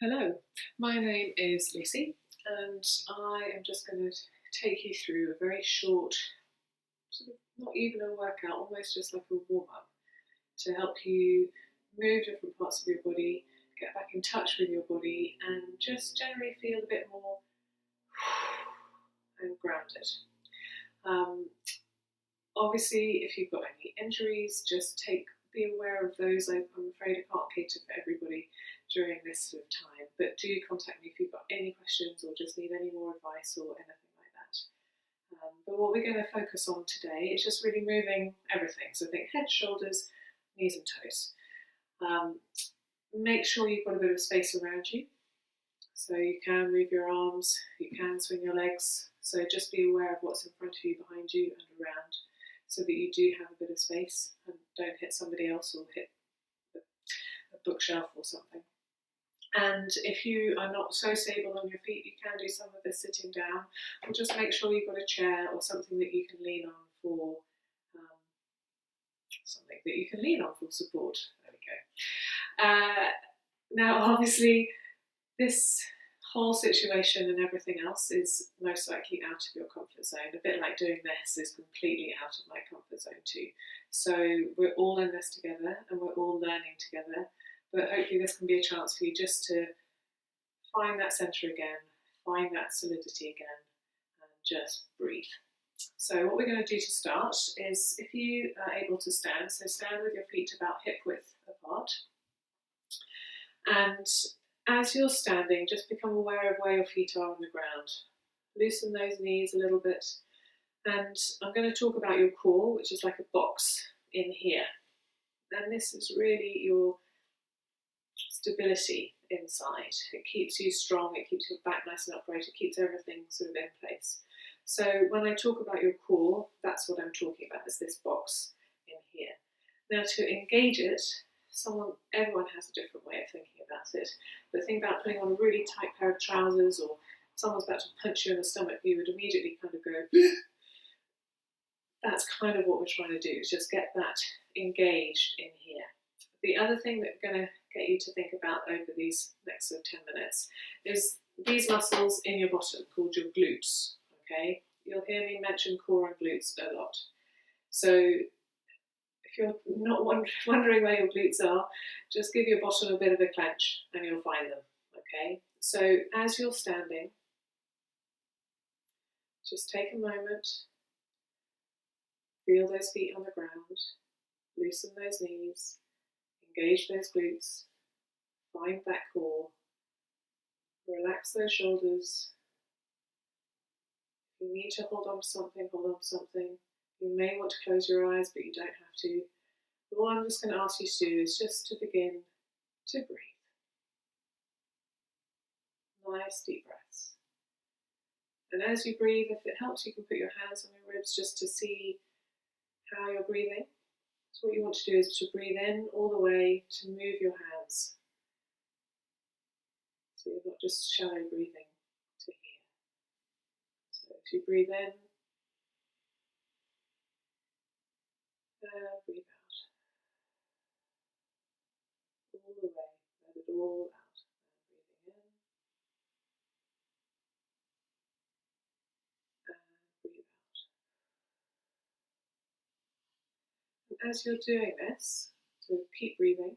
Hello, my name is Lucy, and I am just going to take you through a very short, sort of not even a workout, almost just like a warm up to help you move different parts of your body, get back in touch with your body, and just generally feel a bit more and grounded. Obviously, if you've got any injuries, just be aware of those. I'm afraid I can't cater for everybody during this sort of time, but do contact me if you've got any questions or just need any more advice or anything like that. But what we're going to focus on today is just really moving everything. So think head, shoulders, knees and toes. Make sure you've got a bit of space around you. So you can move your arms, you can swing your legs. So just be aware of what's in front of you, behind you and around, so that you do have a bit of space and don't hit somebody else or hit a bookshelf or something. And if you are not so stable on your feet, you can do some of this sitting down, or just make sure you've got a chair or something that you can lean on for support. There we go. Now, obviously, this whole situation and everything else is most likely out of your comfort zone. A bit like doing this is completely out of my comfort zone too. So we're all in this together and we're all learning together. But hopefully this can be a chance for you just to find that centre again, find that solidity again, and just breathe. So what we're going to do to start is, if you are able to stand, so stand with your feet about hip width apart. And as you're standing, just become aware of where your feet are on the ground. Loosen those knees a little bit. And I'm going to talk about your core, which is like a box in here. And this is really your stability inside. It keeps you strong, it keeps your back nice and upright, it keeps everything sort of in place. So when I talk about your core, that's what I'm talking about, is this box in here. Now to engage it, everyone has a different way of thinking about it, but think about putting on a really tight pair of trousers, or someone's about to punch you in the stomach, you would immediately kind of go, that's kind of what we're trying to do, is just get that engaged in here. The other thing that we're going to get you to think about over these next sort of 10 minutes is these muscles in your bottom called your glutes, okay? You'll hear me mention core and glutes a lot. So if you're not wondering where your glutes are, just give your bottom a bit of a clench and you'll find them, okay? So as you're standing, just take a moment, feel those feet on the ground, loosen those knees, engage those glutes, find that core, relax those shoulders. If you need to hold on to something, hold on to something. You may want to close your eyes, but you don't have to. But what I'm just going to ask you to do is just to begin to breathe. Nice deep breaths. And as you breathe, if it helps, you can put your hands on your ribs just to see how you're breathing. So what you want to do is to breathe in all the way, to move your hands. So you're not just shallow breathing to here. So if you breathe in, breathe out. All the way, let it all out. And breathing in, and breathe out. And as you're doing this, so keep breathing,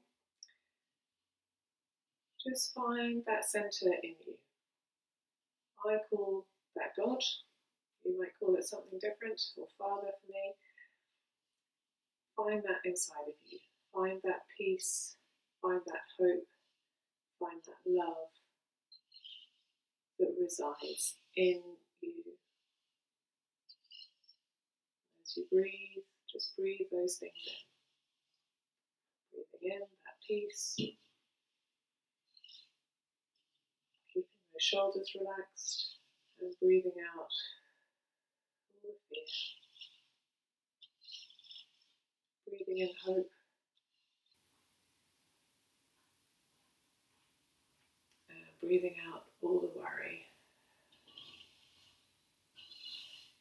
just find that centre in you. I call that God. You might call it something different, or Father for me. Find that inside of you. Find that peace. Find that hope. Find that love that resides in you. As you breathe, just breathe those things in. Breathing in that peace. Keeping those shoulders relaxed, and breathing out all the fear. Breathing in hope. And breathing out all the worry.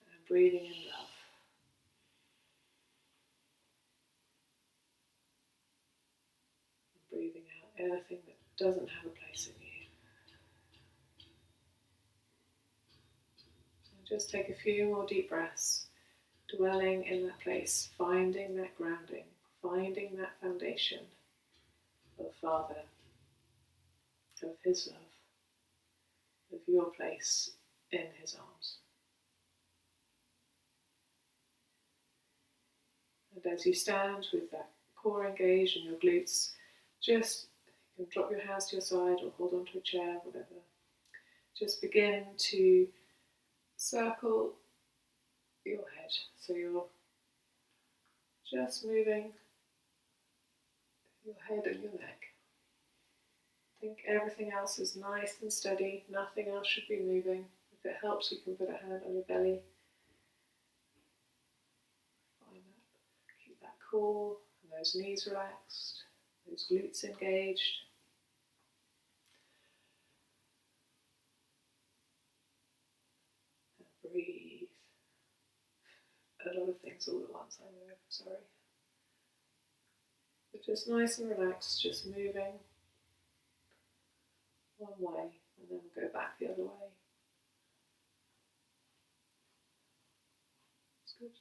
And breathing in love. And breathing out anything that doesn't have a place in you. Just take a few more deep breaths, dwelling in that place, finding that grounding, finding that foundation of Father, of His love, of your place in His arms. And as you stand with that core engaged and your glutes, just you can drop your hands to your side or hold onto a chair, whatever. Just begin to circle your head. So you're just moving your head and your neck. Think everything else is nice and steady, nothing else should be moving. If it helps, you can put a hand on your belly. Find that. Keep that core, and those knees relaxed, those glutes engaged. And breathe. A lot of things all at once, I know, sorry. But just nice and relaxed, just moving one way, and then we'll go back the other way. That's good.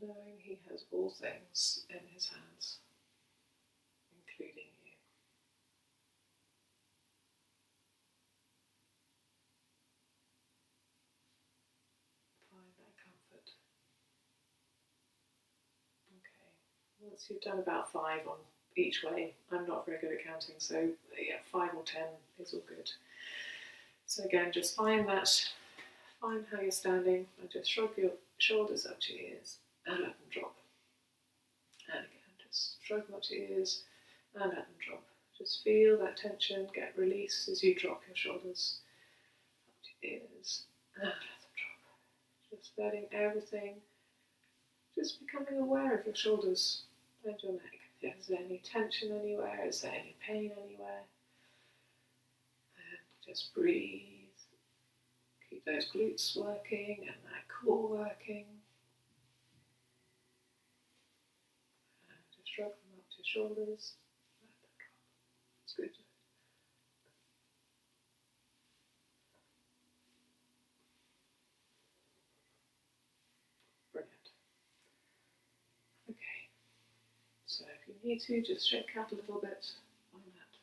Knowing He has all things in His hands, including you. Find that comfort. Okay, once you've done about 5 on each way, I'm not very good at counting, so yeah, 5 or 10 is all good. So again, just find how you're standing, and just shrug your shoulders up to your ears and let them drop. And again, just shrug them up to your ears and let them drop. Just feel that tension get released as you drop your shoulders up to your ears and let them drop. Just letting everything, just becoming aware of your shoulders and your neck. Is there any tension anywhere? Is there any pain anywhere? And just breathe. Keep those glutes working and that core working. And just shrug them up to your shoulders. Let them drop. It's good. Brilliant. Okay. So if you need to, just shake out a little bit. Find that.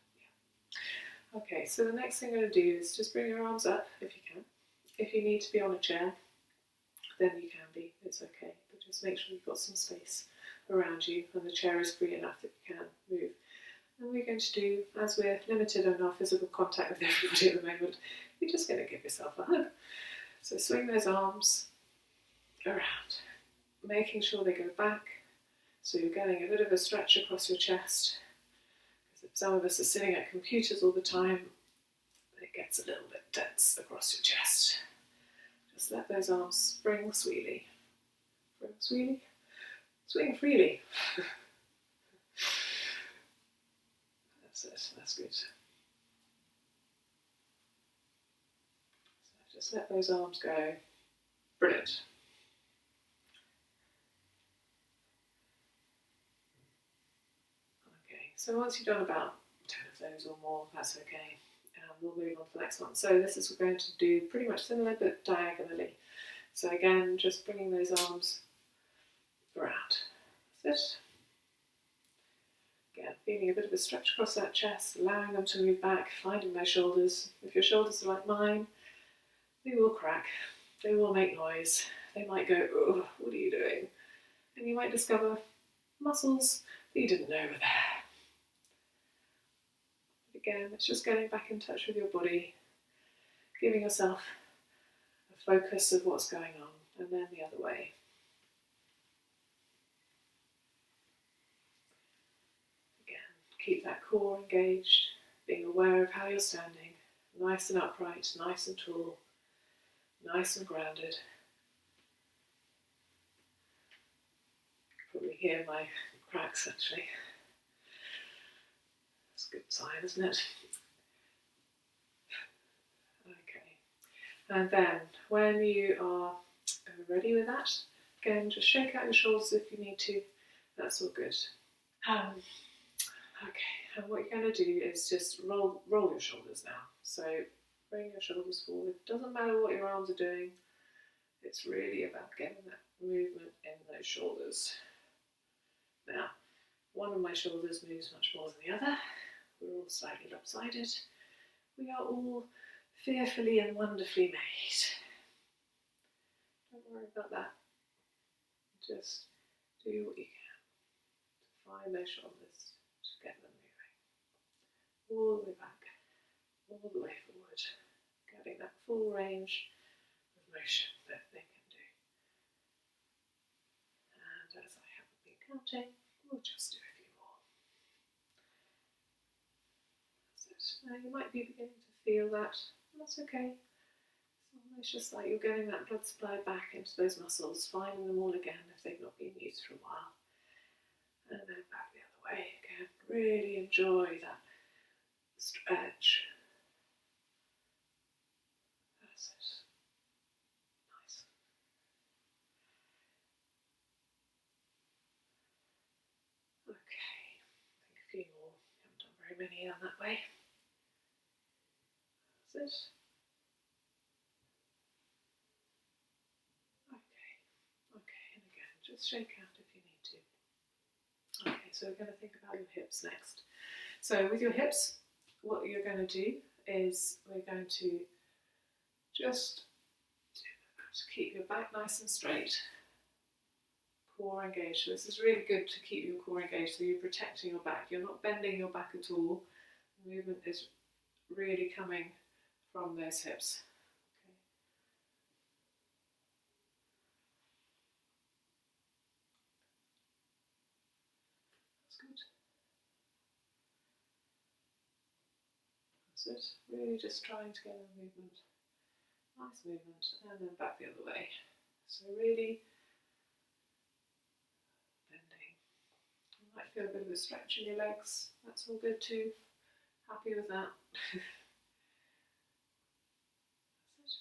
Yeah. Okay, so the next thing I'm going to do is just bring your arms up if you can. If you need to be on a chair, then you can be. It's okay. But just make sure you've got some space around you and the chair is free enough that you can move. And we're going to do, as we're limited in our physical contact with everybody at the moment, you're just going to give yourself a hug. So swing those arms around, making sure they go back. So you're getting a bit of a stretch across your chest. Because if some of us are sitting at computers all the time, it gets a little bit dense across your chest. Just let those arms spring freely. Swing freely. That's it, that's good. So just let those arms go. Brilliant. Okay, so once you've done about 10 of those or more, that's okay. We'll move on to the next one. So this is we're going to do pretty much similar but diagonally. So again, just bringing those arms around. That's it. Again, feeling a bit of a stretch across that chest, allowing them to move back, finding those shoulders. If your shoulders are like mine, they will crack, they will make noise. They might go, oh, what are you doing? And you might discover muscles that you didn't know were there. Again, it's just getting back in touch with your body, giving yourself a focus of what's going on, and then the other way. Again, keep that core engaged, being aware of how you're standing, nice and upright, nice and tall, nice and grounded. You can probably hear my cracks actually. That's a good sign, isn't it? Okay. And then when you are ready with that, again, just shake out your shoulders if you need to, That's all good. Okay, and what you're going to do is just roll your shoulders now. So bring your shoulders forward. Doesn't matter what your arms are doing. It's really about getting that movement in those shoulders. Now, one of my shoulders moves much more than the other. We're all slightly lopsided. We are all fearfully and wonderfully made. Don't worry about that. Just do what you can to find those shoulders, to get them moving. All the way back, all the way forward. Getting that full range of motion that they can do. And as I haven't been counting, we'll just do a few more. That's it. Now you might be beginning to feel that. That's okay. It's almost just like you're getting that blood supply back into those muscles, finding them all again if they've not been used for a while. And then back the other way again. Really enjoy that stretch. That's it. Nice. Okay, I think a few more. Haven't done very many down that way. That's it. Okay, and again, just shake out if you need to. Okay, so we're going to think about your hips next. So with your hips, what you're going to do is we're going to just keep your back nice and straight, core engaged. So this is really good to keep your core engaged, so you're protecting your back. You're not bending your back at all. The movement is really coming from those hips. Okay. That's good. That's it. Really just trying to get a movement. Nice movement, and then back the other way. So really bending. You might feel a bit of a stretch in your legs. That's all good too. Happy with that. That's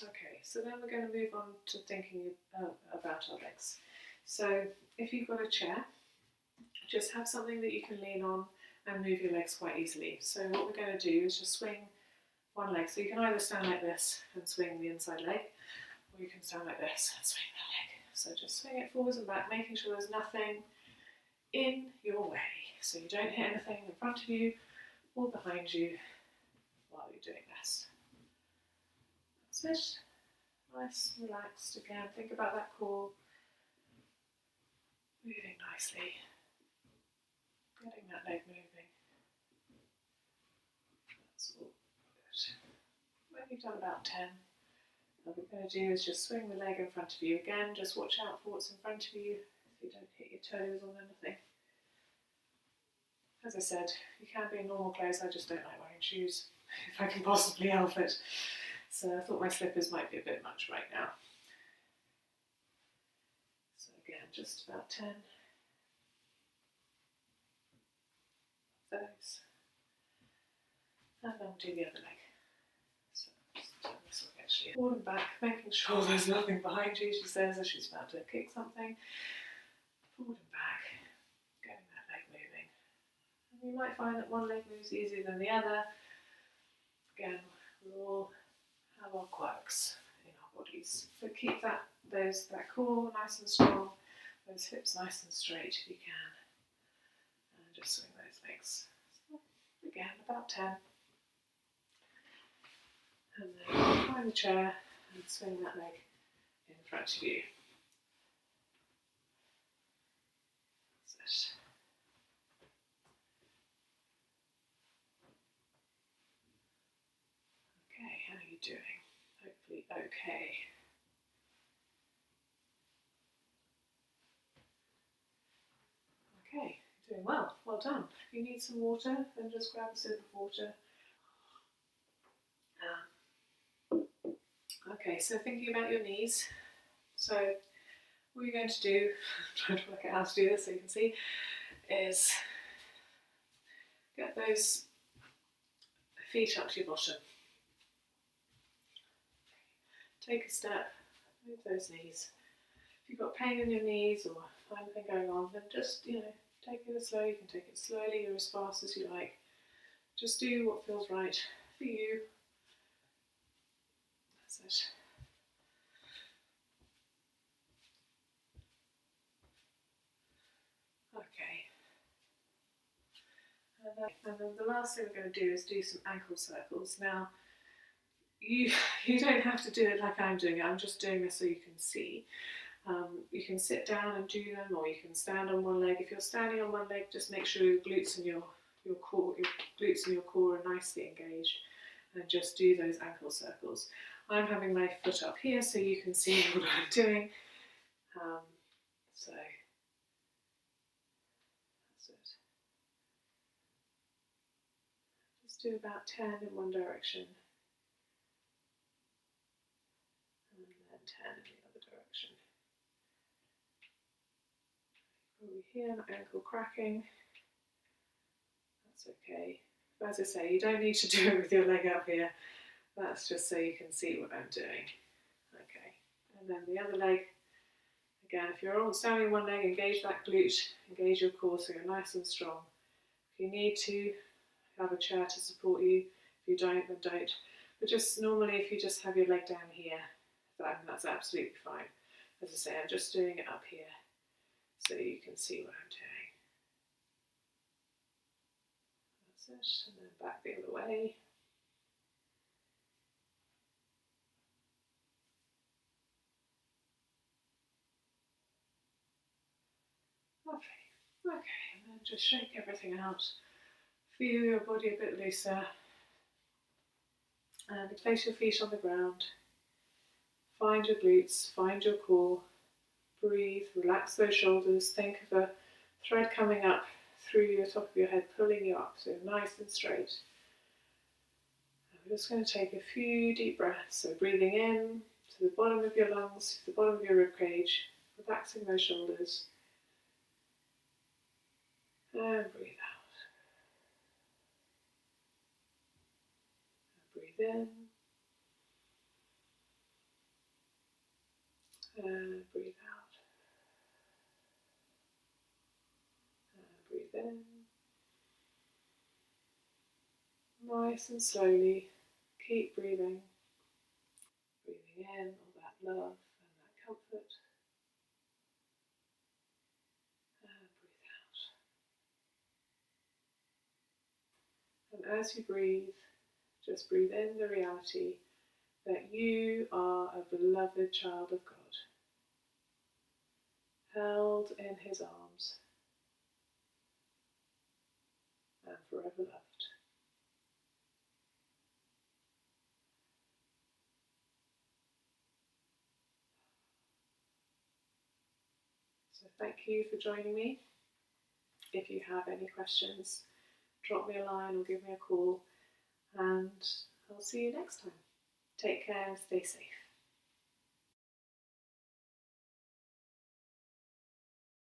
it. Okay, so then we're going to move on to thinking about our legs. So if you've got a chair, just have something that you can lean on and move your legs quite easily. So what we're going to do is just swing one leg. So you can either stand like this and swing the inside leg, or you can stand like this and swing that leg. So just swing it forwards and back, making sure there's nothing in your way. So you don't hit anything in front of you or behind you while you're doing this. That's it. Nice, relaxed again. Think about that core moving nicely. Getting that leg moving. That's all good. When you've done about 10, what we're going to do is just swing the leg in front of you. Again, just watch out for what's in front of you so you don't hit your toes on anything. As I said, you can be in normal clothes. I just don't like wearing shoes if I can possibly help it. So I thought my slippers might be a bit much right now. So again, just about 10. Those. And then we'll do the other leg. So just turn this way actually. Forward and back, making sure there's nothing behind you, she says as she's about to kick something. Forward and back, getting that leg moving. And you might find that one leg moves easier than the other. Again, we all have our quirks in our bodies. So keep that core nice and strong, those hips nice and straight if you can. And just swing those legs. So again, about 10. And then find the chair and swing that leg in front of you. That's it. Okay, how are you doing? Hopefully okay. Okay, doing well. Well done. If you need some water, then just grab a sip of water. Okay, so thinking about your knees. So what you're going to do, I'm trying to work out how to do this so you can see, is get those feet up to your bottom. take a step, move those knees. If you've got pain in your knees or anything going on, then just, take it slow. You can take it slowly or as fast as you like. Just do what feels right for you. That's it. Okay. And then the last thing we're going to do is do some ankle circles. Now, you don't have to do it like I'm doing it. I'm just doing this so you can see. You can sit down and do them, or you can stand on one leg. If you're standing on one leg, just make sure your glutes and your core are nicely engaged, and just do those ankle circles. I'm having my foot up here so you can see what I'm doing. So that's it. Just do about 10 in one direction, and then 10 in the other direction. Over here, my ankle cracking. That's okay. As I say, you don't need to do it with your leg up here. That's just so you can see what I'm doing. Okay, and then the other leg. Again, if you're standing on one leg, engage that glute, engage your core so you're nice and strong. If you need to, have a chair to support you. If you don't, then don't. But just normally, if you just have your leg down here, that's absolutely fine. As I say, I'm just doing it up here so you can see what I'm doing. That's it, and then back the other way. Okay, and then just shake everything out. Feel your body a bit looser. And place your feet on the ground. Find your glutes, find your core. Breathe, relax those shoulders. Think of a thread coming up through the top of your head, pulling you up, so nice and straight. And we're just going to take a few deep breaths. So breathing in to the bottom of your lungs, to the bottom of your rib cage, relaxing those shoulders. And breathe out. And breathe in. And breathe out. And breathe in. Nice and slowly, keep breathing. Breathing in all that love and that comfort. And breathe out. And as you breathe, just breathe in the reality that you are a beloved child of God, held in His arms and forever loved. So thank you for joining me. If you have any questions, drop me a line or give me a call, and I'll see you next time. Take care and stay safe.